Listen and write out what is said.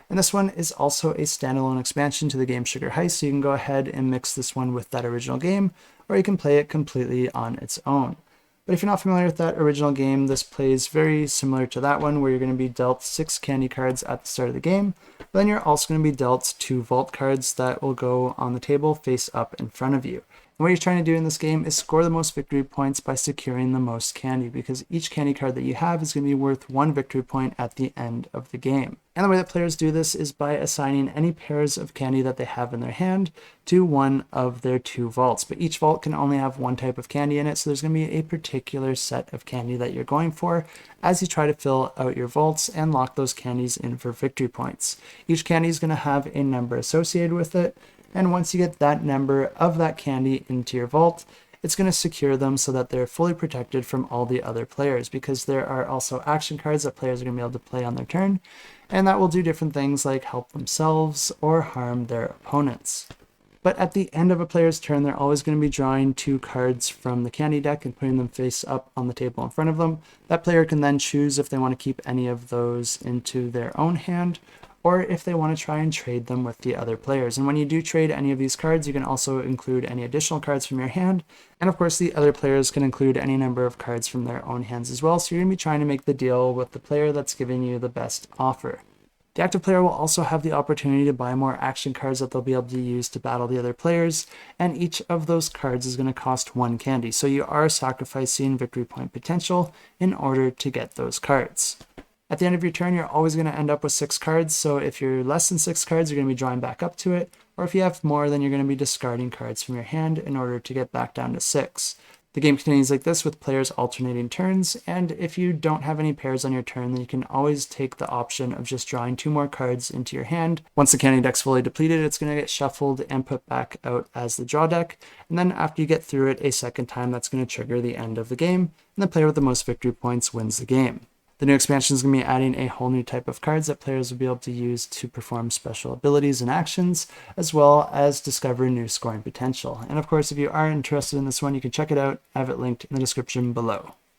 And this one is also a standalone expansion to the game Sugar Heist, so you can go ahead and mix this one with that original game, or you can play it completely on its own. But if you're not familiar with that original game, this plays very similar to that one, where you're going to be dealt 6 candy cards at the start of the game, but then you're also going to be dealt 2 vault cards that will go on the table face up in front of you. And what you're trying to do in this game is score the most victory points by securing the most candy, because each candy card that you have is going to be worth 1 victory point at the end of the game. And the way that players do this is by assigning any pairs of candy that they have in their hand to one of their 2 vaults. But each vault can only have one type of candy in it, so there's going to be a particular set of candy that you're going for as you try to fill out your vaults and lock those candies in for victory points. Each candy is going to have a number associated with it, and once you get that number of that candy into your vault, it's going to secure them so that they're fully protected from all the other players, because there are also action cards that players are going to be able to play on their turn, and that will do different things like help themselves or harm their opponents. But at the end of a player's turn, they're always going to be drawing 2 cards from the candy deck and putting them face up on the table in front of them. That player can then choose if they want to keep any of those into their own hand, or if they want to try and trade them with the other players. And when you do trade any of these cards, you can also include any additional cards from your hand. And of course, the other players can include any number of cards from their own hands as well. So you're going to be trying to make the deal with the player that's giving you the best offer. The active player will also have the opportunity to buy more action cards that they'll be able to use to battle the other players, and each of those cards is going to cost 1 candy. So you are sacrificing victory point potential in order to get those cards. At the end of your turn, you're always going to end up with 6 cards, so if you're less than 6 cards, you're going to be drawing back up to it, or if you have more, then you're going to be discarding cards from your hand in order to get back down to 6. The game continues like this with players alternating turns, and if you don't have any pairs on your turn, then you can always take the option of just drawing 2 more cards into your hand. Once the candy deck's fully depleted, it's going to get shuffled and put back out as the draw deck, and then after you get through it a second time, that's going to trigger the end of the game, and the player with the most victory points wins the game. The new expansion is going to be adding a whole new type of cards that players will be able to use to perform special abilities and actions, as well as discover new scoring potential. And of course, if you are interested in this one, you can check it out. I have it linked in the description below.